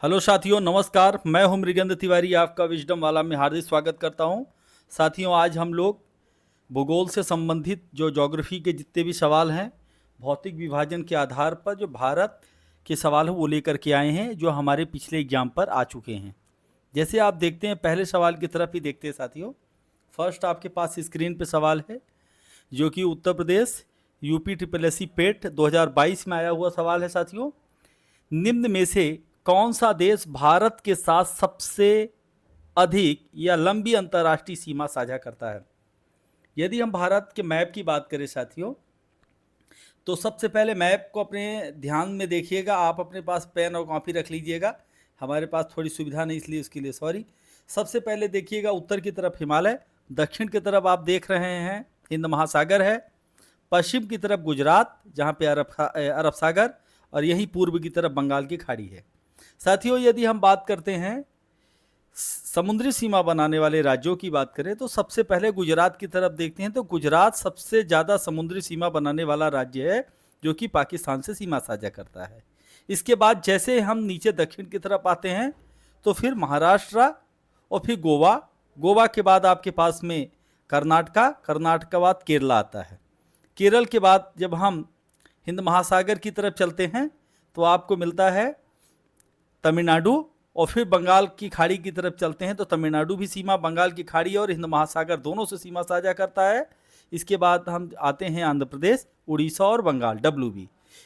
Hello साथियों, नमस्कार। मैं हूं मृगेंद्र तिवारी, आपका विजडम वाला में हार्दिक स्वागत करता हूं। साथियों, आज हम लोग भूगोल से संबंधित जो ज्योग्राफी के जितने भी सवाल हैं, भौतिक विभाजन के आधार पर जो भारत के सवाल हैं वो लेकर के आए हैं, जो हमारे पिछले एग्जाम पर आ चुके हैं। जैसे आप देखते हैं, पहले सवाल की तरफ ही देखते हैं साथियों। फर्स्ट आपके पास स्क्रीन पे सवाल है, जो कि उत्तर प्रदेश यूपी SSSC पेट 2022 में आया हुआ सवाल है साथियों। निम्न में से कौन सा देश भारत के साथ सबसे अधिक या लंबी अंतर्राष्ट्रीय सीमा साझा करता है? यदि हम भारत के मैप की बात करें साथियों, तो सबसे पहले मैप को अपने ध्यान में देखिएगा। आप अपने पास पेन और कॉपी रख लीजिएगा। हमारे पास थोड़ी सुविधा नहीं, इसलिए उसके लिए सॉरी। सबसे पहले देखिएगा, उत्तर की तरफ हिमालय, दक्षिण की तरफ आप देख रहे हैं हिंद महासागर है, पश्चिम की तरफ गुजरात जहाँ पे अरब सागर, और यही पूर्व की तरफ बंगाल की खाड़ी है। साथियों, यदि हम बात करते हैं समुद्री सीमा बनाने वाले राज्यों की बात करें, तो सबसे पहले गुजरात की तरफ देखते हैं। तो गुजरात सबसे ज़्यादा समुद्री सीमा बनाने वाला राज्य है, जो कि पाकिस्तान से सीमा साझा करता है। इसके बाद जैसे हम नीचे दक्षिण की तरफ आते हैं, तो फिर महाराष्ट्र और फिर गोवा, गोवा के बाद आपके पास में कर्नाटक के बाद केरला आता है। केरल के बाद जब हम हिंद महासागर की तरफ चलते हैं, तो आपको मिलता है तमिलनाडु, और फिर बंगाल की खाड़ी की तरफ चलते हैं तो तमिलनाडु भी सीमा बंगाल की खाड़ी और हिंद महासागर दोनों से सीमा साझा करता है। इसके बाद हम आते हैं आंध्र प्रदेश, उड़ीसा और बंगाल WB।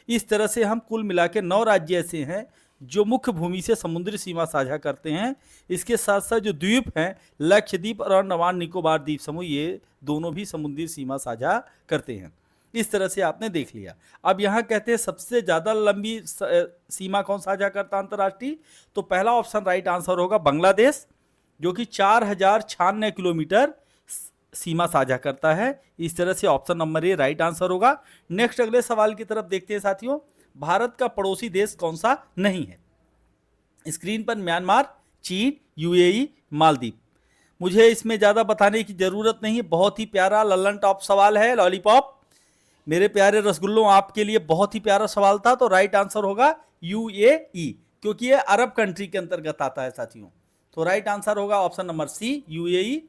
इस तरह से हम कुल मिला के 9 राज्य ऐसे हैं जो मुख्य भूमि से समुद्री सीमा साझा करते हैं। इसके साथ साथ जो द्वीप हैं, लक्षद्वीप और अंडमान निकोबार द्वीप समूह, ये दोनों भी समुद्री सीमा साझा करते हैं। इस तरह से आपने देख लिया। अब यहाँ कहते हैं सबसे ज़्यादा लंबी सीमा कौन साझा करता है अंतर्राष्ट्रीय, तो पहला ऑप्शन राइट आंसर होगा बांग्लादेश, जो कि 4096 किलोमीटर सीमा साझा करता है। इस तरह से option number A right answer होगा। नेक्स्ट अगले सवाल की तरफ देखते हैं साथियों। भारत का पड़ोसी देश कौन सा नहीं है? स्क्रीन पर म्यांमार, चीन, UAE, मालदीव। मुझे इसमें ज़्यादा बताने की ज़रूरत नहीं है, बहुत ही प्यारा लल्लन टॉप सवाल है, लॉलीपॉप। मेरे प्यारे रसगुल्लों, आपके लिए बहुत ही प्यारा सवाल था। तो राइट आंसर होगा UAE, क्योंकि ये अरब कंट्री के अंतर्गत आता है साथियों। तो राइट आंसर होगा option number C, UAE।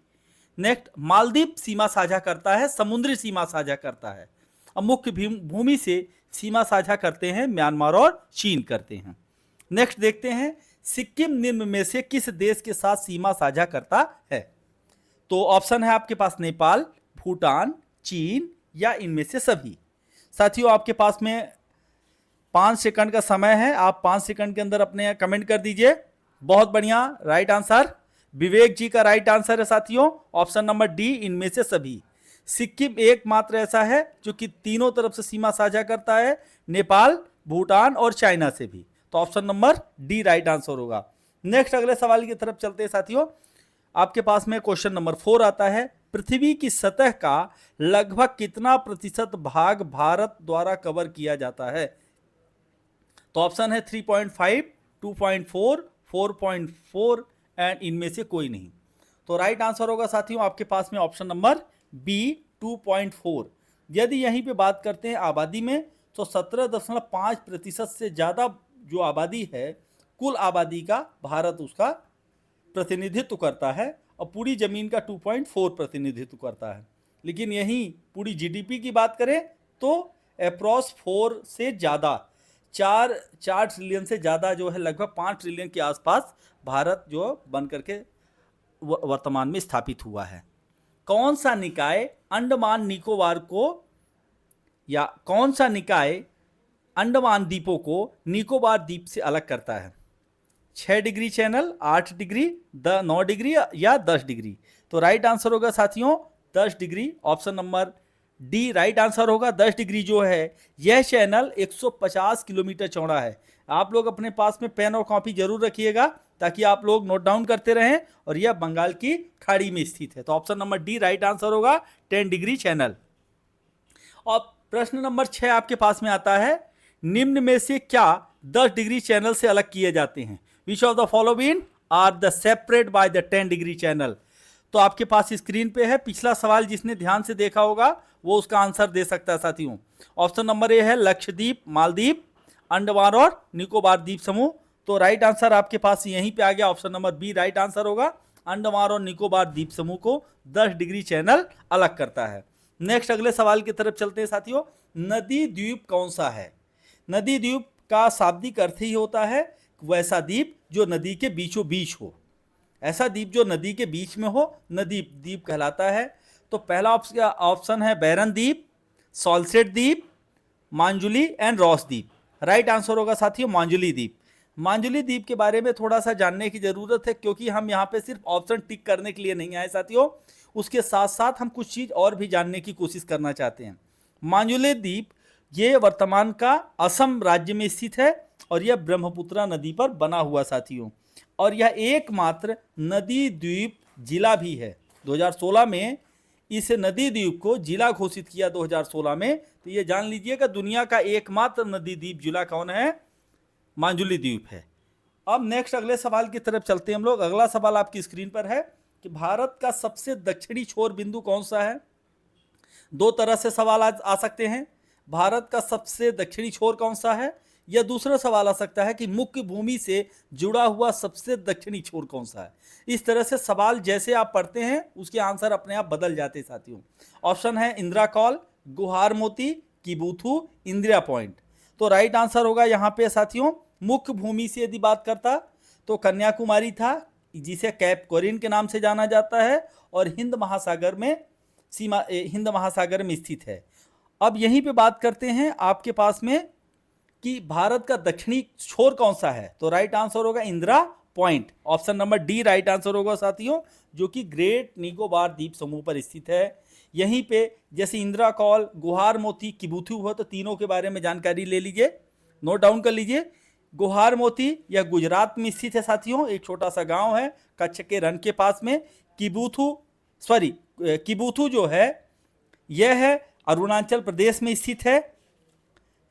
Next, Maldives सीमा साझा करता है, समुद्री सीमा साझा करता है। अब मुख्य भूमि से सीमा साझा करते हैं म्यांमार और चीन करते हैं। नेक्स्ट देखते हैं, सिक्किम निम्न में से किस देश के साथ सीमा साझा करता है? तो ऑप्शन है आपके पास नेपाल, भूटान, चीन या इनमें से सभी। साथियों, आपके पास में 5 सेकंड का समय है। आप 5 सेकंड के अंदर अपने कमेंट कर दीजिए। बहुत बढ़िया, राइट आंसर विवेक जी का राइट आंसर है साथियों, ऑप्शन नंबर डी, इनमें से सभी। सिक्किम एकमात्र ऐसा है जो कि तीनों तरफ से सीमा साझा करता है, नेपाल, भूटान और चाइना से भी। तो option number D right answer होगा। नेक्स्ट अगले सवाल की तरफ चलते हैं साथियों। आपके पास में क्वेश्चन नंबर 4 आता है, पृथ्वी की सतह का लगभग कितना प्रतिशत भाग भारत द्वारा कवर किया जाता है? तो ऑप्शन है 3.5, 2.4, 4.4 एंड इनमें से कोई नहीं। तो राइट आंसर होगा साथियों आपके पास में ऑप्शन नंबर बी, 2.4। यदि यहीं पे बात करते हैं आबादी में, तो 17.5% से ज़्यादा जो आबादी है, कुल आबादी का भारत उसका प्रतिनिधित्व करता है, और पूरी ज़मीन का 2.4 प्रतिनिधित्व करता है। लेकिन यहीं पूरी GDP की बात करें तो अप्रॉक्स 4 से ज़्यादा, 4 ट्रिलियन से ज़्यादा जो है, लगभग 5 ट्रिलियन के आसपास भारत जो बन करके वर्तमान में स्थापित हुआ है। कौन सा निकाय अंडमान निकोबार को, या कौन सा निकाय अंडमान द्वीपों को निकोबार द्वीप से अलग करता है? 6 डिग्री चैनल, 8 डिग्री, 9 डिग्री या 10 डिग्री? तो राइट आंसर होगा साथियों 10 degree, option number D right answer होगा। 10 डिग्री जो है, यह चैनल 150 किलोमीटर चौड़ा है। आप लोग अपने पास में पेन और कॉपी जरूर रखिएगा, ताकि आप लोग नोट डाउन करते रहें, और यह बंगाल की खाड़ी में स्थित है। तो option number D right answer होगा, 10 डिग्री चैनल। और प्रश्न नंबर 6 आपके पास में आता है, निम्न में से क्या 10 डिग्री चैनल से अलग किए जाते हैं? Which of the following are the separate by the 10 degree channel? तो आपके पास स्क्रीन पे है। पिछला सवाल जिसने ध्यान से देखा होगा वो उसका आंसर दे सकता है साथियों। ऑप्शन नंबर ए है लक्षद्वीप, मालदीव, अंडमान और निकोबार द्वीप समूह। तो राइट आंसर आपके पास यहीं पे आ गया, option number B right answer होगा। अंडमान और निकोबार द्वीप समूह को 10 डिग्री चैनल अलग करता है। नेक्स्ट अगले सवाल की तरफ चलते हैं साथियों। नदी द्वीप कौन सा है? नदी द्वीप का शाब्दिक अर्थ ही होता है वैसा द्वीप जो नदी के बीचों बीच हो। ऐसा द्वीप जो नदी के बीच में हो, नदी द्वीप कहलाता है। तो पहला ऑप्शन है बैरन द्वीप, सॉल्सेट द्वीप, मांजुली एंड रॉस द्वीप। राइट आंसर होगा साथियों मांजुली द्वीप। मांजुली द्वीप के बारे में थोड़ा सा जानने की जरूरत है, क्योंकि हम यहाँ पे सिर्फ ऑप्शन टिक करने के लिए नहीं आए साथियों, उसके साथ साथ हम कुछ चीज और भी जानने की कोशिश करना चाहते हैं। मांजुली द्वीप ये वर्तमान का असम राज्य में स्थित है और यह ब्रह्मपुत्र नदी पर बना हुआ साथियों, और यह एकमात्र नदी द्वीप जिला भी है। 2016 में इस नदी द्वीप को जिला घोषित किया 2016 में। तो ये जान लीजिएगा दुनिया का एकमात्र नदी द्वीप जिला कौन है? मांजुली द्वीप है। अब नेक्स्ट अगले सवाल की तरफ चलते हैं हम लोग। अगला सवाल आपकी स्क्रीन पर है कि भारत का सबसे दक्षिणी छोर बिंदु कौन सा है? दो तरह से सवाल आ सकते हैं। भारत का सबसे दक्षिणी छोर कौन सा है, या दूसरा सवाल आ सकता है कि मुख्य भूमि से जुड़ा हुआ सबसे दक्षिणी छोर कौन सा है। इस तरह से सवाल जैसे आप पढ़ते हैं उसके आंसर अपने आप बदल जाते हैं साथियों। ऑप्शन है इंदिरा कॉल, गुहार मोती, किबूथू, इंदिरा पॉइंट। तो राइट आंसर होगा यहाँ पे साथियों, मुख्य भूमि से यदि बात करता तो कन्याकुमारी था, जिसे कैप कोरिन के नाम से जाना जाता है और हिंद महासागर में स्थित है। अब यहीं पे बात करते हैं आपके पास में कि भारत का दक्षिणी छोर कौन सा है। तो राइट आंसर होगा Indira point. Option number D right answer होगा साथियों, जो कि ग्रेट निकोबार द्वीप समूह पर स्थित है। यहीं पे जैसे इंदिरा कॉल, गुहार मोती, किबूथू हुआ, तो तीनों के बारे में जानकारी ले लीजिए, नोट डाउन कर लीजिए। गुहार मोती यह गुजरात में स्थित है साथियों, एक छोटा सा गांव है कच्छ के रण के पास में। किबूथू जो है यह है अरुणाचल प्रदेश में स्थित है,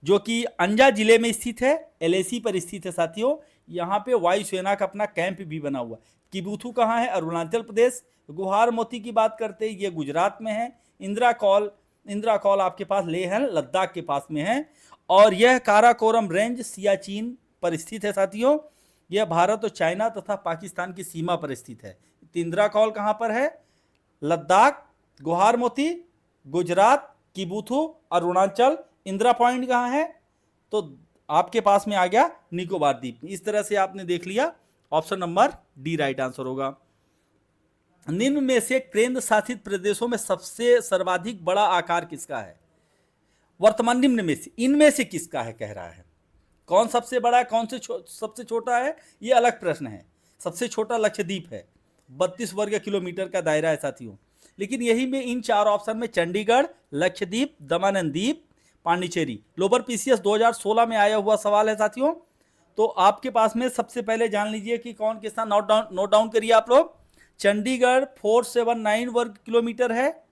जो कि अंजा जिले में स्थित है, एलएसी पर स्थित है साथियों। यहाँ पे वायुसेना का अपना कैंप भी बना हुआ। किबूथू कहाँ है? अरुणाचल प्रदेश। गुहार मोती की बात करते हैं, ये गुजरात में है। इंदिरा कॉल आपके पास लेह है, लद्दाख के पास में है। और यह काराकोरम रेंज सियाचिन पर स्थित है साथियों। यह भारत और चाइना तथा पाकिस्तान की सीमा पर स्थित है। इंदिरा कॉल कहाँ पर है? लद्दाख। गुहार मोती गुजरात, किबूथू अरुणाचल, इंदिरा पॉइंट कहाँ है? तो आपके पास में आ गया निकोबार द्वीप। इस तरह से आपने देख लिया, option number D right answer होगा। निम्न में से केंद्र शासित प्रदेशों में सबसे सर्वाधिक बड़ा आकार किसका है? वर्तमान निम्न में से इनमें से किसका है कह रहा है। कौन सबसे बड़ा है, कौन से सबसे छोटा है, ये अलग प्रश्न है। सबसे छोटा लक्षद्वीप है, 32 वर्ग किलोमीटर का दायरा है साथियों। लेकिन यही में इन चार ऑप्शन में चंडीगढ़, लक्षद्वीप, दमन and Deep, Pondicherry. Lower PCS 2016 में आया हुआ सवाल है साथियों। तो आपके पास में सबसे पहले जान लीजिए कि कौन किसका, नोट डाउन करिए आप लोग। चंडीगढ़ 479 वर्ग किलोमीटर है,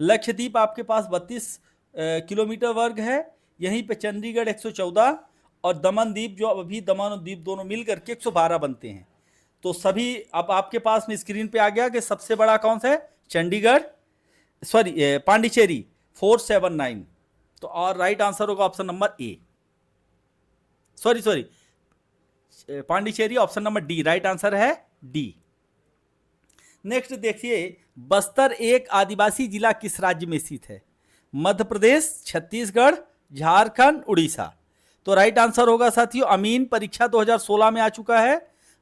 लक्षद्वीप आपके पास 32 किलोमीटर वर्ग है। यहीं पे चंडीगढ़ 114 और दमन द्वीप, जो अभी दमन और द्वीप दोनों मिलकर के 112 बनते हैं। तो सभी अब आपके पास में स्क्रीन पे आ गया कि सबसे बड़ा कौन सा है? चंडीगढ़, पांडिचेरी 479। तो और राइट आंसर होगा option number A, Pondicherry option number D right answer है डी। नेक्स्ट देखिए, बस्तर एक आदिवासी जिला किस राज्य में स्थित है? मध्य प्रदेश, छत्तीसगढ़, झारखंड, उड़ीसा। तो राइट आंसर होगा साथियों, अमीन परीक्षा 2016 में आ चुका है।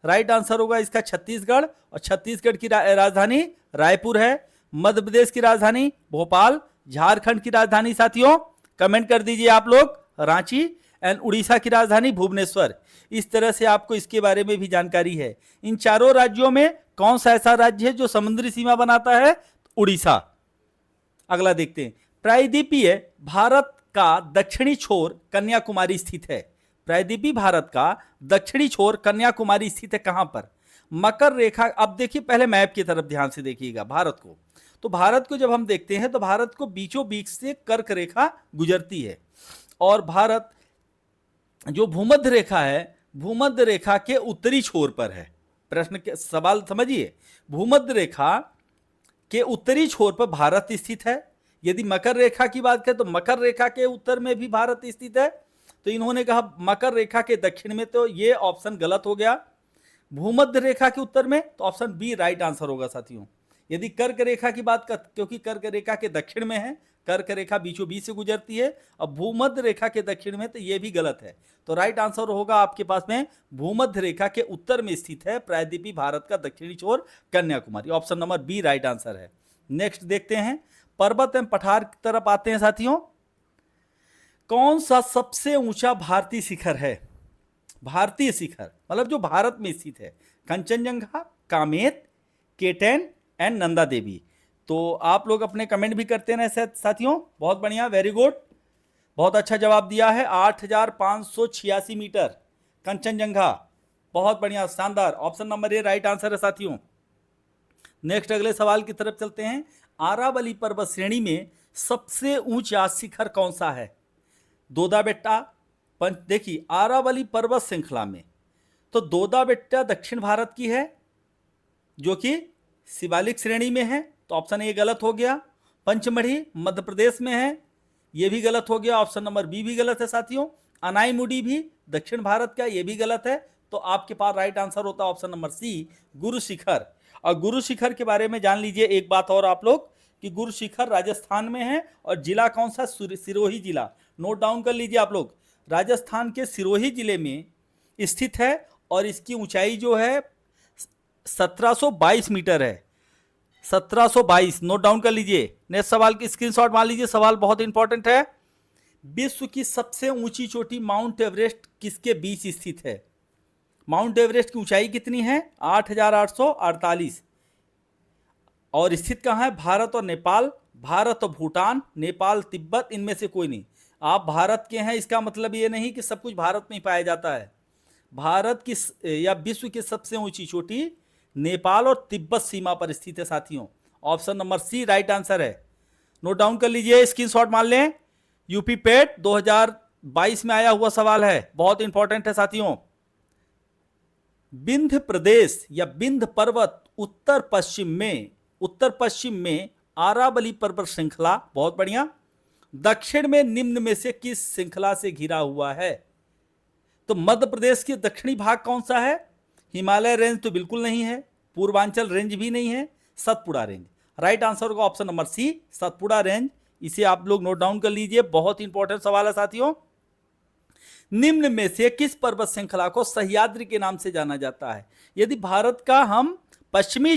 राइट आंसर होगा इसका छत्तीसगढ़, और छत्तीसगढ़ की राजधानी रायपुर है। मध्य प्रदेश की राजधानी भोपाल, झारखंड की राजधानी साथियों कमेंट कर दीजिए आप लोग रांची, एंड उड़ीसा की राजधानी भुवनेश्वर। इस तरह से आपको इसके बारे में भी जानकारी है। इन चारों राज्यों में कौन सा ऐसा राज्य है जो समुद्री सीमा बनाता है? उड़ीसा। अगला देखते हैं, प्रायद्वीपीय भारत का दक्षिणी छोर कन्याकुमारी स्थित है। प्रायद्वीपीय भारत का दक्षिणी छोर कन्याकुमारी स्थित है कहां पर? मकर रेखा। अब देखिए पहले मैप की तरफ ध्यान से देखिएगा भारत को। तो भारत को जब हम देखते हैं तो भारत को बीचों बीच से कर्क रेखा गुजरती है, और भारत जो भूमध्य रेखा है, भूमध्य रेखा के उत्तरी छोर पर है। प्रश्न के सवाल समझिए, भूमध्य रेखा के उत्तरी छोर पर भारत स्थित है। यदि मकर रेखा की बात करें तो मकर रेखा के उत्तर में भी भारत स्थित है। तो इन्होंने कहा मकर रेखा के दक्षिण में, तो ये ऑप्शन गलत हो गया। भूमध्य रेखा के उत्तर में, तो ऑप्शन बी राइट आंसर होगा साथियों। यदि कर्क रेखा की बात कर, क्योंकि कर्क रेखा के दक्षिण में है, कर्क रेखा बीचों बीच से गुजरती है, और भूमध्य रेखा के दक्षिण में, तो ये भी गलत है। तो राइट आंसर होगा आपके पास में भूमध्य रेखा के उत्तर में स्थित है प्रायद्वीपीय भारत का दक्षिणी छोर Kanyakumari. Option number B right answer है। नेक्स्ट देखते हैं, पर्वत एवं पठार की तरफ आते हैं साथियों। कौन सा सबसे ऊंचा भारतीय शिखर है? भारतीय शिखर मतलब जो भारत में स्थित है। Kanchenjunga, Kamet, ketone and Nanda Devi. तो आप लोग अपने कमेंट भी करते रहे साथियों। बहुत बढ़िया, वेरी गुड, बहुत अच्छा जवाब दिया है। 8,586 मीटर कंचनजंगा, बहुत बढ़िया, शानदार। Option number A right answer है साथियों। नेक्स्ट अगले सवाल की तरफ चलते हैं। आरावली पर्वत श्रेणी में सबसे ऊंचा शिखर कौन सा है? दोदा बेट्टा, देखिए आरावली पर्वत श्रृंखला में तो दोदा बेट्टा दक्षिण भारत की है, जो कि शिवालिक श्रेणी में है, तो ऑप्शन ए गलत हो गया। पंचमढ़ी मध्य प्रदेश में है, यह भी गलत हो गया। ऑप्शन नंबर बी भी गलत है साथियों। अनाईमुडी भी दक्षिण भारत का, यह भी गलत है। तो आपके पास राइट आंसर होता है ऑप्शन नंबर सी, गुरु शिखर। और गुरु शिखर के बारे में जान लीजिए एक बात और आप लोग, कि गुरु शिखर राजस्थान में है, और जिला कौन सा? सिरोही जिला। नोट डाउन कर लीजिए आप लोग, राजस्थान के सिरोही जिले में स्थित है, और इसकी ऊंचाई जो है 1722 मीटर है। 1722, नोट डाउन कर लीजिए। नेक्स्ट सवाल की स्क्रीनशॉट मान लीजिए, सवाल बहुत इंपॉर्टेंट है। विश्व की सबसे ऊंची चोटी माउंट एवरेस्ट किसके बीच स्थित है? माउंट एवरेस्ट की ऊंचाई कितनी है? 8,848। और स्थित कहाँ है? भारत और नेपाल, भारत और भूटान, नेपाल तिब्बत, इनमें से कोई नहीं। आप भारत के हैं इसका मतलब ये नहीं कि सब कुछ भारत में ही पाया जाता है। भारत की या विश्व की सबसे ऊंची चोटी नेपाल और तिब्बत सीमा पर स्थित है साथियों। Option number C right answer है। नोट डाउन कर लीजिए, स्क्रीनशॉट मान लें। यूपी पेट 2022 में आया हुआ सवाल है, बहुत इंपॉर्टेंट है साथियों। विंध्य प्रदेश या विंध्य पर्वत उत्तर पश्चिम में आरावली पर्वत श्रृंखला, बहुत बढ़िया, दक्षिण में निम्न में से किस श्रृंखला से घिरा हुआ है? तो मध्य प्रदेश के दक्षिणी भाग कौन सा है? हिमालय रेंज तो बिल्कुल नहीं है, पूर्वांचल रेंज भी नहीं है, सतपुड़ा रेंज। राइट आंसर होगा option number C, Satpura range. इसे आप लोग नोट डाउन कर लीजिए, बहुत इंपॉर्टेंट सवाल है साथियों। निम्न में से किस पर्वत श्रृंखला को सह्याद्री के नाम से जाना जाता है? यदि भारत का हम पश्चिमी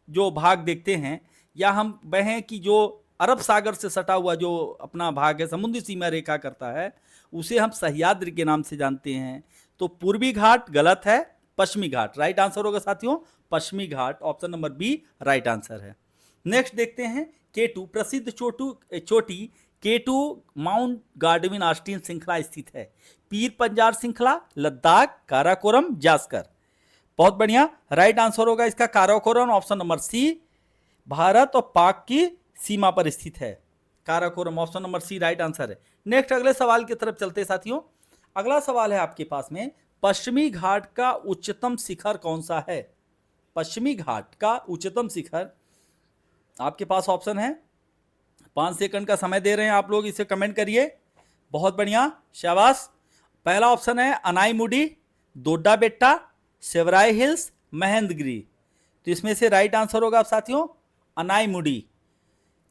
जो भाग देखते हैं, या हम वहें कि जो अरब सागर से सटा हुआ जो अपना भाग है, समुद्री सीमा रेखा करता है, उसे हम सह्याद्री के नाम से जानते हैं। तो पूर्वी घाट गलत है, पश्चिमी घाट राइट आंसर होगा साथियों। पश्चिमी घाट, option number B right answer है। नेक्स्ट देखते हैं, केटू प्रसिद्ध चोटी केटू माउंट गार्डविन ऑस्टिन श्रृंखला स्थित है। पीर पंजाल श्रृंखला, लद्दाख, काराकोरम, जास्कर। बहुत बढ़िया, राइट आंसर होगा इसका Karakoram, option number C. Bharat और पाक की सीमा पर स्थित है Karakoram, option number C right answer है। नेक्स्ट अगले सवाल की तरफ चलते साथियों। अगला सवाल है आपके पास में, पश्चिमी घाट का उच्चतम शिखर कौन सा है? पश्चिमी घाट का उच्चतम शिखर, आपके पास ऑप्शन है, 5 सेकंड का समय दे रहे हैं आप लोग, इसे कमेंट करिए। बहुत बढ़िया, शाबाश। पहला ऑप्शन है अनाईमुडी, दोड्डा बेट्टा, सेवराय हिल्स, महेंद्रगिरी। तो इसमें से राइट आंसर होगा साथियों अनाईमुडी।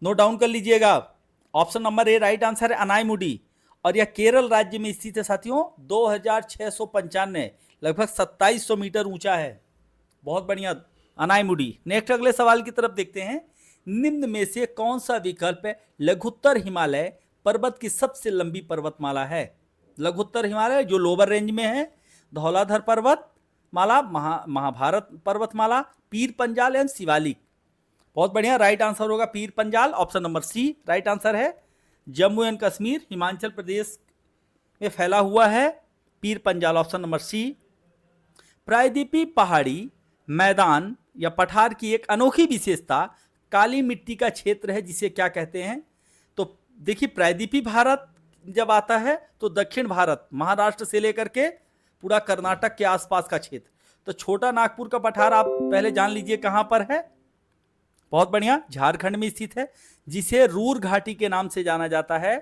नोट डाउन कर लीजिएगा, option number A right answer है अनाईमुडी। और यह केरल राज्य में स्थित है साथियों। 2695, लगभग 2700 मीटर ऊंचा है। बहुत बढ़िया, अनाईमुडी। नेक्स्ट अगले सवाल की तरफ देखते हैं। निम्न में से कौन सा विकल्प लघुत्तर हिमालय पर्वत की सबसे लंबी पर्वतमाला है? लघुत्तर हिमालय जो लोअर रेंज में है, धौलाधर पर्वत माला, महाभारत पर्वतमाला, पीर पंजाल एंड शिवालिक। बहुत बढ़िया, राइट आंसर होगा Pir Panjal, option number C right answer है। जम्मू एंड कश्मीर, हिमाचल प्रदेश में फैला हुआ है पीर पंजाल, ऑप्शन नंबर सी। प्रायद्वीपीय पहाड़ी मैदान या पठार की एक अनोखी विशेषता काली मिट्टी का क्षेत्र है, जिसे क्या कहते हैं? तो देखिए, प्रायद्वीपीय भारत जब आता है तो दक्षिण भारत, महाराष्ट्र से लेकर के पूरा कर्नाटक के आसपास का क्षेत्र। तो छोटा नागपुर का पठार आप पहले जान लीजिए कहां पर है। बहुत बढ़िया, झारखंड में स्थित है, जिसे रूर घाटी के नाम से जाना जाता है।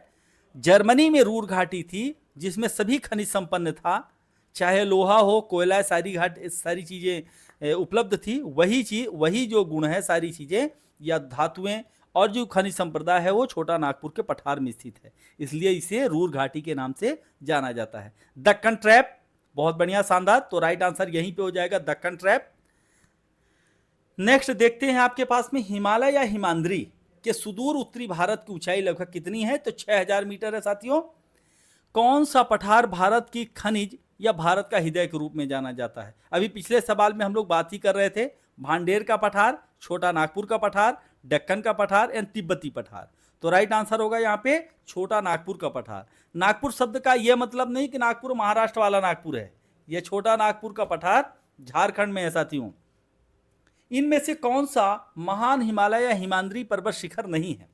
जर्मनी में रूर घाटी थी, जिसमें सभी खनिज संपन्न था, चाहे लोहा हो, कोयला, सारी चीज़ें उपलब्ध थी। वही चीज़, वही जो गुण है, सारी चीज़ें या धातुएं और जो खनिज संपदा है वो छोटा नागपुर के पठार में स्थित है, इसलिए इसे रूर घाटी के नाम से जाना जाता है। दक्कन ट्रैप, बहुत बढ़िया, शानदार। तो राइट आंसर यहीं पे हो जाएगा, दक्कन ट्रैप। नेक्स्ट देखते हैं आपके पास में हिमालय या हिमाद्री के सुदूर उत्तरी भारत की ऊंचाई लगभग कितनी है? तो 6000 मीटर है साथियों। कौन सा पठार भारत की खनिज या भारत का हृदय के रूप में जाना जाता है? अभी पिछले सवाल में हम लोग बात ही कर रहे थे, भांडेर का पठार, छोटा नागपुर का पठार, दक्कन का पठार एंड तिब्बती पठार। तो राइट आंसर होगा यहाँ पे छोटा नागपुर का पठार। नागपुर शब्द का यह मतलब नहीं कि नागपुर महाराष्ट्र वाला नागपुर है, यह छोटा नागपुर का पठार झारखंड में है साथियों। इनमें से कौन सा महान हिमालय या हिमाद्री पर्वत शिखर नहीं है?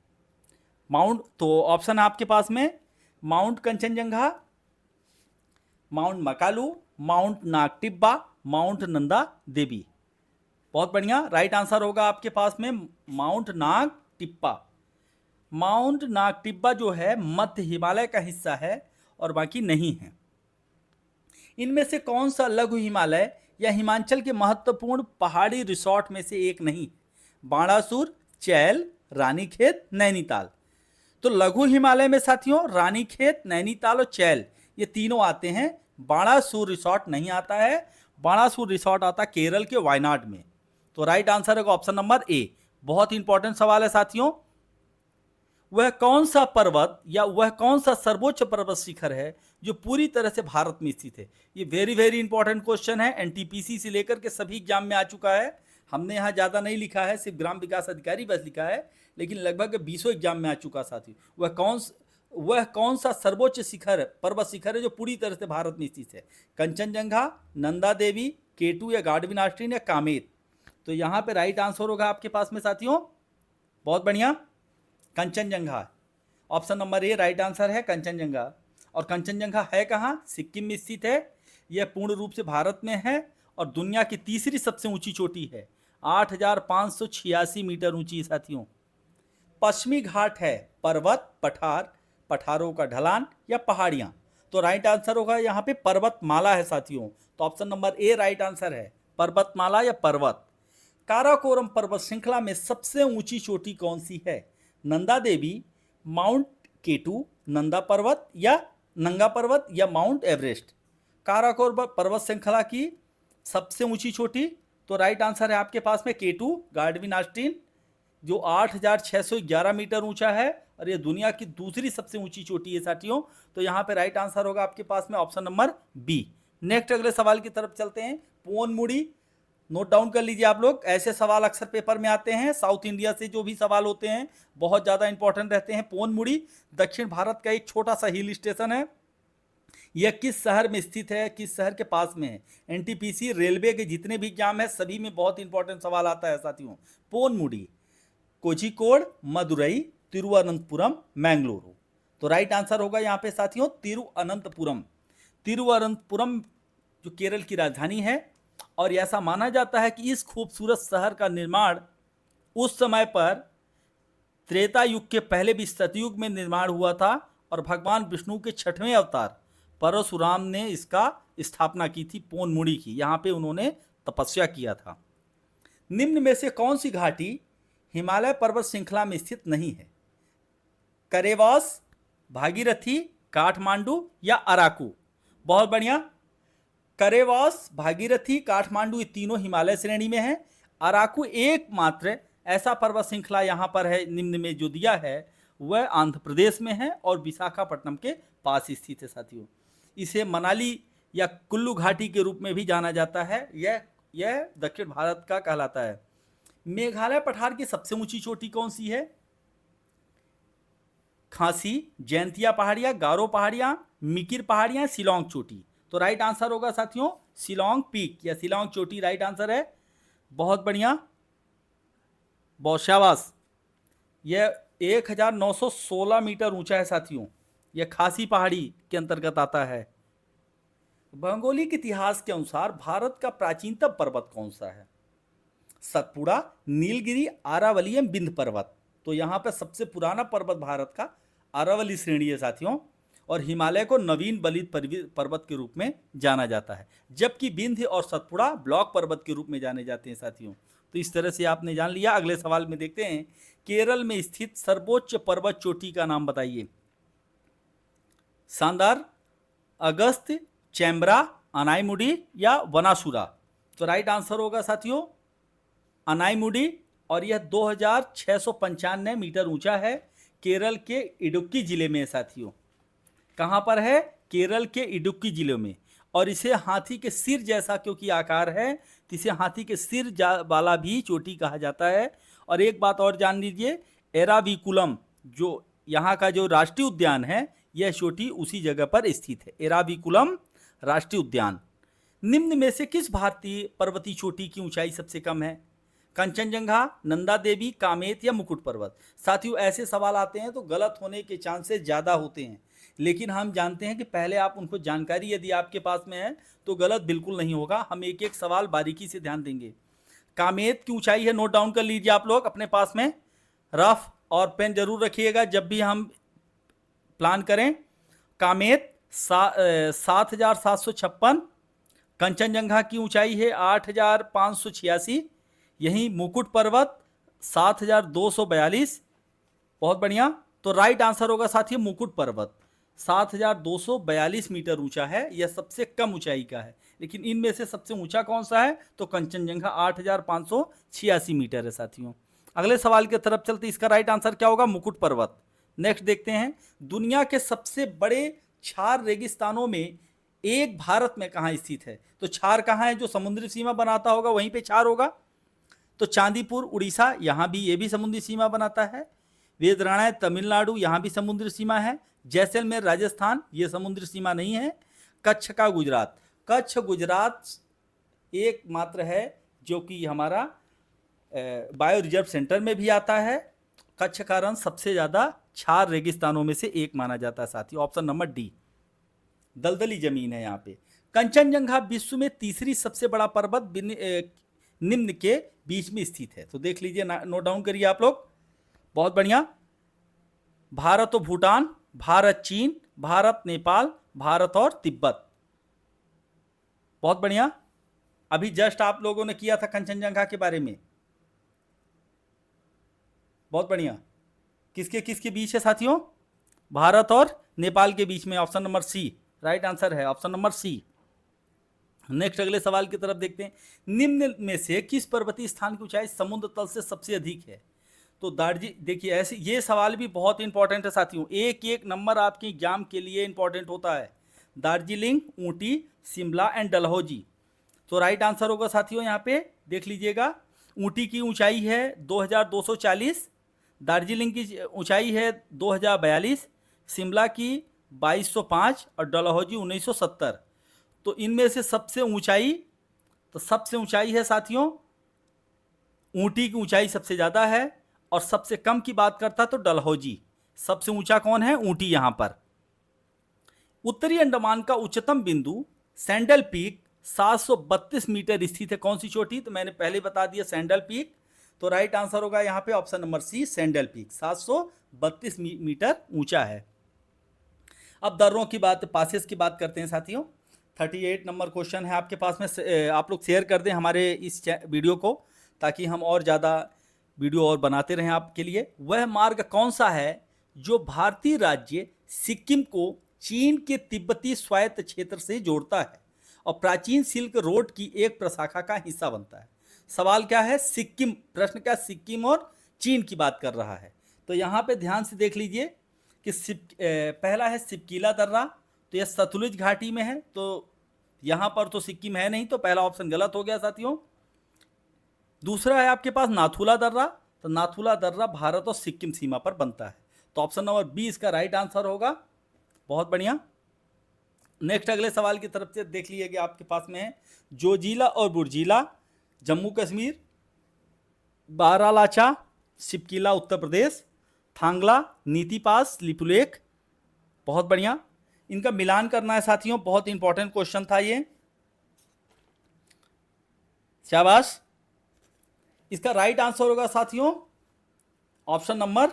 माउंट, तो ऑप्शन आपके पास में mount Kanchenjunga, mount Makalu, mount Nagtibba, mount Nanda Devi. बहुत बढ़िया, राइट आंसर होगा आपके पास में माउंट नागटिब्बा। माउंट नागटिब्बा जो है मध्य हिमालय का हिस्सा है और बाकी नहीं है। इनमें से कौन सा लघु हिमालय या हिमाचल के महत्वपूर्ण पहाड़ी रिसोर्ट में से एक नहीं? बाणासुर, चैल, रानीखेत, नैनीताल। तो लघु हिमालय में साथियों रानीखेत, नैनीताल और चैल ये तीनों आते हैं। बाणासुर रिसोर्ट नहीं आता है। बाणासुर रिसोर्ट आता है केरल के वायनाड में। तो राइट आंसर है ऑप्शन नंबर ए। बहुत इंपॉर्टेंट सवाल है साथियों। वह कौन सा पर्वत या वह कौन सा सर्वोच्च पर्वत शिखर है जो पूरी तरह से भारत में स्थित है? ये वेरी वेरी इंपॉर्टेंट क्वेश्चन है, एनटीपीसी से लेकर के सभी एग्जाम में आ चुका है। हमने यहाँ ज़्यादा नहीं लिखा है, सिर्फ ग्राम विकास अधिकारी बस लिखा है, लेकिन लगभग 20 एग्जाम में आ चुका साथी। वह कौन सा सर्वोच्च शिखर पर्वत शिखर है जो पूरी तरह से भारत में स्थित है? कंचनजंगा, नंदा देवी, केटू या गार्डविन ऑस्ट्रीन या कामेत। तो यहाँ पे राइट आंसर होगा आपके पास में साथियों, बहुत बढ़िया, Kanchenjunga. Option number A right answer है कंचनजंगा। और कंचनजंगा है कहाँ? सिक्किम में स्थित है। यह पूर्ण रूप से भारत में है और दुनिया की तीसरी सबसे ऊंची चोटी है, 8586 मीटर ऊंची साथियों। पश्चिमी घाट है पर्वत, पठार, पठारों का ढलान या पहाड़ियाँ? तो राइट आंसर होगा यहाँ पे पर्वतमाला है साथियों। तो option number A right answer है, पर्वतमाला या पर्वत। काराकोरम पर्वत श्रृंखला में सबसे ऊंची चोटी कौन सी है? नंदा देवी, माउंट केटू, नंदा पर्वत या नंगा पर्वत या माउंट एवरेस्ट? काराकोरम पर्वत श्रृंखला की सबसे ऊंची चोटी, तो राइट आंसर है आपके पास में केटू, गार्डविन ऑस्ट्रीन, जो 8611 मीटर ऊंचा है और ये दुनिया की दूसरी सबसे ऊंची चोटी है साथियों। तो यहाँ पे राइट आंसर होगा आपके पास में ऑप्शन नंबर बी। नेक्स्ट अगले सवाल की तरफ चलते हैं। पोनमुड़ी, नोट डाउन कर लीजिए आप लोग, ऐसे सवाल अक्सर पेपर में आते हैं। साउथ इंडिया से जो भी सवाल होते हैं बहुत ज़्यादा इंपॉर्टेंट रहते हैं। पोनमुड़ी दक्षिण भारत का एक छोटा सा हिल स्टेशन है। यह किस शहर में स्थित है, किस शहर के पास में है? एनटीपीसी रेलवे के जितने भी एग्जाम है सभी में बहुत इंपॉर्टेंट सवाल आता है साथियों। पोनमुड़ी कोझिकोड, मदुरई, तिरुवनंतपुरम, मैंगलुरु। तो राइट आंसर होगा यहाँ पे साथियों तिरुवनंतपुरम। तिरुवनंतपुरम जो केरल की राजधानी है और ऐसा माना जाता है कि इस खूबसूरत शहर का निर्माण उस समय पर त्रेता युग के पहले भी सतयुग में निर्माण हुआ था और भगवान विष्णु के 6वें अवतार परशुराम ने इसका स्थापना की थी, पोनमुड़ी की। यहाँ पे उन्होंने तपस्या किया था। निम्न में से कौन सी घाटी हिमालय पर्वत श्रृंखला में स्थित नहीं है? करेवास, भागीरथी, काठमांडू या अराकू? बहुत बढ़िया, करेवास, भागीरथी, काठमांडू ये तीनों हिमालय श्रेणी में है। अराकू एकमात्र ऐसा पर्वत श्रृंखला यहाँ पर है निम्न में जो दिया है वह आंध्र प्रदेश में है और विशाखापट्टनम के पास स्थित है साथियों। इसे मनाली या कुल्लू घाटी के रूप में भी जाना जाता है। यह दक्षिण भारत का कहलाता है। मेघालय पठार की सबसे ऊंची चोटी कौन सी है? खांसी, जैंतिया पहाड़ियाँ, गारो पहाड़ियाँ, मिकिर पहाड़ियाँ, शिलोंग चोटी? तो राइट आंसर होगा साथियों शिलोंग पीक या शिलोंग चोटी राइट आंसर है। बहुत बढ़िया, बहुत शाबाश। यह 1916 मीटर ऊंचा है साथियों। यह खासी पहाड़ी के अंतर्गत आता है। भौगोलिक इतिहास के अनुसार भारत का प्राचीनतम पर्वत कौन सा है? सतपुड़ा, नीलगिरी, आरावली, विंध्य पर्वत? तो यहाँ पर सबसे पुराना पर्वत भारत का अरावली श्रेणी है साथियों, और हिमालय को नवीन बलित पर्वत के रूप में जाना जाता है, जबकि विंध्य और सतपुड़ा ब्लॉक पर्वत के रूप में जाने जाते हैं साथियों। तो इस तरह से आपने जान लिया। अगले सवाल में देखते हैं, केरल में स्थित सर्वोच्च पर्वत चोटी का नाम बताइए। शानदार, अगस्त्य, चैम्बरा, अनाईमुडी या वनासुरा। तो राइट आंसर होगा साथियों अनाईमुडी, और यह 2695 मीटर ऊंचा है। केरल के इडुक्की जिले में है साथियों। कहाँ पर है? केरल के इडुक्की जिले में। और इसे हाथी के सिर जैसा क्योंकि आकार है, तो इसे हाथी के सिर वाला भी चोटी कहा जाता है। और एक बात और जान लीजिए, एराविकुलम जो यहाँ का जो राष्ट्रीय उद्यान है, यह चोटी उसी जगह पर स्थित है, एराविकुलम राष्ट्रीय उद्यान। निम्न में से किस भारतीय पर्वतीय चोटी की ऊंचाई सबसे कम है? कंचनजंगा, नंदा देवी, कामेत या मुकुट पर्वत। साथियों ऐसे सवाल आते हैं तो गलत होने के चांसेस ज़्यादा होते हैं, लेकिन हम जानते हैं कि पहले आप उनको जानकारी यदि आपके पास में है तो गलत बिल्कुल नहीं होगा। हम एक एक सवाल बारीकी से ध्यान देंगे। कामेत की ऊंचाई है, नोट डाउन कर लीजिए आप लोग अपने पास में, रफ और पेन जरूर रखिएगा जब भी हम प्लान करें। कामेत 7,756। कंचनजंगा की ऊंचाई है 8,586। यहीं मुकुट पर्वत 7,242। बहुत बढ़िया। तो राइट आंसर होगा साथियों मुकुट पर्वत, 7,242 मीटर ऊंचा है, यह सबसे कम ऊंचाई का है। लेकिन इनमें से सबसे ऊंचा कौन सा है? तो कंचनजंगा 8,586 मीटर है साथियों। अगले सवाल की तरफ चलते, इसका राइट आंसर क्या होगा? मुकुट पर्वत। नेक्स्ट देखते हैं, दुनिया के सबसे बड़े क्षार रेगिस्तानों में एक भारत में कहाँ स्थित है? तो क्षार कहाँ है? जो समुद्री सीमा बनाता होगा वहीं पे क्षार होगा। तो चांदीपुर उड़ीसा, यहाँ भी ये भी समुद्री सीमा बनाता है। वेदराणा तमिलनाडु, यहाँ भी समुद्री सीमा है। जैसलमेर राजस्थान, ये समुद्री सीमा नहीं है। कच्छ का गुजरात, कच्छ गुजरात एकमात्र है जो कि हमारा बायो रिजर्व सेंटर में भी आता है। कच्छ का रन सबसे ज़्यादा क्षार रेगिस्तानों में से एक माना जाता है साथियों। ऑप्शन नंबर डी, दलदली जमीन है यहाँ पे। कंचनजंगा विश्व में तीसरी सबसे बड़ा पर्वत निम्न के बीच में स्थित है। तो देख लीजिए, नोट डाउन करिए आप लोग। बहुत बढ़िया। भारत और भूटान, भारत चीन, भारत नेपाल, भारत और तिब्बत। बहुत बढ़िया। अभी जस्ट आप लोगों ने किया था कंचनजंगा के बारे में। बहुत बढ़िया। किसके किसके बीच है साथियों? भारत और नेपाल के बीच में। Option number C right answer है, ऑप्शन नंबर सी। नेक्स्ट अगले सवाल की तरफ देखते हैं, निम्न में से किस पर्वतीय स्थान की ऊंचाई समुद्र तल से सबसे अधिक है? तो दार्जिलिंग। देखिए ऐसे ये सवाल भी बहुत इंपॉर्टेंट है साथियों, एक एक नंबर आपके एग्जाम के लिए इंपॉर्टेंट होता है। दार्जिलिंग, ऊटी, शिमला एंड डलहौजी। तो राइट आंसर होगा साथियों यहाँ पे देख लीजिएगा, ऊटी की ऊंचाई है 2240, दार्जिलिंग की ऊंचाई है 2042, शिमला की 2205 और डलहौजी 1970। तो इनमें से सबसे ऊंचाई, तो सबसे ऊंचाई है साथियों ऊटी की ऊंचाई सबसे ज़्यादा है, और सबसे कम की बात करता तो डलहौजी। सबसे ऊंचा कौन है? ऊटी। यहां पर उत्तरी अंडमान का उच्चतम बिंदु सैंडल पीक 732 मीटर स्थित है। कौन सी चोटी? तो मैंने पहले बता दिया सैंडल पीक। तो राइट आंसर होगा यहां पे option number C, saddle peak 732 metre ऊंचा है। अब दर्रों की बात, पासेस की बात करते हैं साथियों। 38 नंबर क्वेश्चन है आपके पास में, आप लोग शेयर कर दें हमारे इस वीडियो को, ताकि हम और ज़्यादा वीडियो और बनाते रहें आपके लिए। वह मार्ग कौन सा है जो भारतीय राज्य सिक्किम को चीन के तिब्बती स्वायत्त क्षेत्र से जोड़ता है और प्राचीन सिल्क रोड की एक प्रशाखा का हिस्सा बनता है? सवाल क्या है? सिक्किम। प्रश्न क्या? सिक्किम और चीन की बात कर रहा है। तो यहाँ पे ध्यान से देख लीजिए कि पहला है सिपकीला दर्रा, तो यह सतलुज घाटी में है। तो यहाँ पर तो सिक्किम है नहीं, तो पहला ऑप्शन गलत हो गया साथियों। दूसरा है आपके पास नाथुला दर्रा, तो नाथुला दर्रा भारत और सिक्किम सीमा पर बनता है। तो ऑप्शन नंबर बी इसका राइट आंसर होगा। बहुत बढ़िया। नेक्स्ट अगले सवाल की तरफ से देख लीजिएगा, आपके पास में है जोजिला और बुर्जिला जम्मू कश्मीर, बारालाचा सिपकीला उत्तर प्रदेश, थांगला नीति पास लिपुलेख। बहुत बढ़िया। इनका मिलान करना है साथियों, बहुत इंपॉर्टेंट क्वेश्चन था ये, शाबाश। इसका राइट आंसर होगा साथियों ऑप्शन नंबर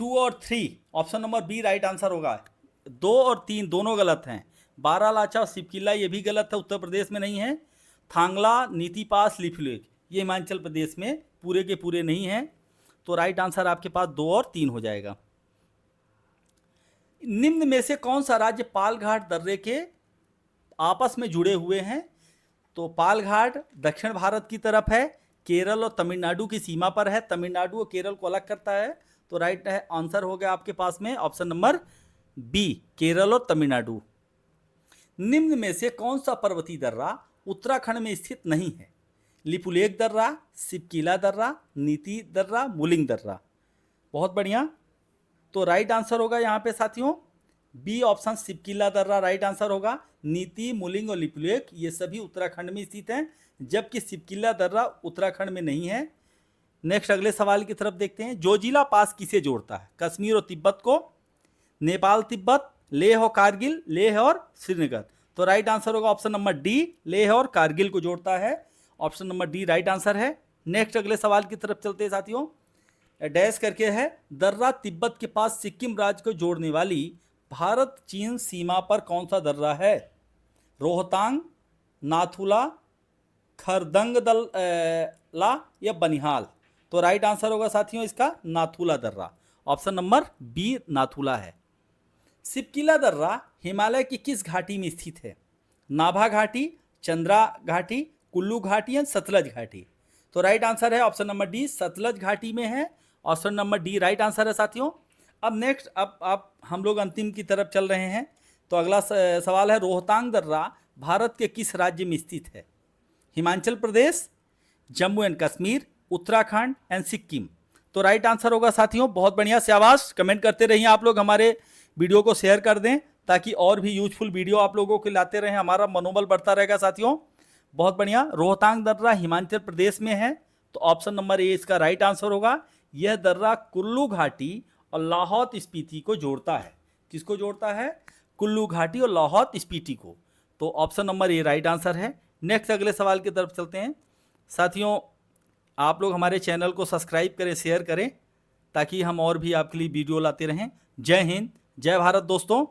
2 और 3, option number B right answer होगा। 2 और 3 दोनों गलत हैं। बारालाचा और सिपकिला ये भी गलत है, उत्तर प्रदेश में नहीं है। थांगला, नीति पास, लिपुलेख ये हिमाचल प्रदेश में पूरे के पूरे नहीं हैं। तो राइट आंसर आपके पास 2 और 3 हो जाएगा। निम्न में से कौन सा राज्य पालघाट दर्रे के आपस में जुड़े हुए हैं? तो पालघाट दक्षिण भारत की तरफ है, केरल और तमिलनाडु की सीमा पर है, तमिलनाडु और केरल को अलग करता है। तो राइट आंसर हो गया आपके पास में ऑप्शन नंबर बी, केरल और तमिलनाडु। निम्न में से कौन सा पर्वतीय दर्रा उत्तराखंड में स्थित नहीं है? लिपुलेख दर्रा, सिपकिला दर्रा, नीति दर्रा, मुलिंग दर्रा। बहुत बढ़िया। तो राइट आंसर होगा यहाँ पे साथियों बी ऑप्शन, सिपकिला दर्रा राइट आंसर होगा। नीति, मुलिंग और लिपुलेख ये सभी उत्तराखंड में स्थित हैं, जबकि सिपकिला दर्रा उत्तराखंड में नहीं है। नेक्स्ट अगले सवाल की तरफ देखते हैं। जोजिला पास किसे जोड़ता है? कश्मीर और तिब्बत को, नेपाल तिब्बत, लेह और कारगिल, लेह और श्रीनगर। तो राइट आंसर होगा ऑप्शन नंबर डी, लेह और कारगिल को जोड़ता है। Option number D right answer है। नेक्स्ट अगले सवाल की तरफ चलते हैं साथियों। डैश करके है, दर्रा तिब्बत के पास सिक्किम राज्य को जोड़ने वाली भारत चीन सीमा पर कौन सा दर्रा है? रोहतांग, नाथुला, खरदंगला या बनिहाल। तो राइट आंसर होगा साथियों इसका नाथुला दर्रा। ऑप्शन नंबर बी नाथुला है। सिपकिला दर्रा हिमालय की किस घाटी में स्थित है? नाभा घाटी, चंद्रा घाटी, कुल्लू घाटी या सतलज घाटी। तो राइट आंसर है ऑप्शन नंबर डी, सतलज घाटी में है। Option number D right answer है साथियों। अब नेक्स्ट अब हम लोग अंतिम की तरफ चल रहे हैं। तो अगला सवाल है, रोहतांग दर्रा भारत के किस राज्य में स्थित है? Himachal Pradesh, Jammu and Kashmir, Uttarakhand and Sikkim. तो राइट आंसर होगा साथियों। बहुत बढ़िया, शाबाश। कमेंट करते रहिए आप लोग, हमारे वीडियो को शेयर कर दें ताकि और भी यूजफुल वीडियो आप लोगों को लाते रहें, हमारा मनोबल बढ़ता रहेगा साथियों। बहुत बढ़िया। रोहतांग दर्रा हिमाचल प्रदेश में है, तो ऑप्शन नंबर ए इसका राइट आंसर होगा। यह दर्रा कुल्लू घाटी और लाहौल स्पीति को जोड़ता है। किसको जोड़ता है? कुल्लू घाटी और लाहौल स्पीति को। तो option number A right answer है। नेक्स्ट अगले सवाल की तरफ चलते हैं साथियों। आप लोग हमारे चैनल को सब्सक्राइब करें, शेयर करें ताकि हम और भी आपके लिए वीडियो लाते रहें। जय हिंद, जय भारत दोस्तों।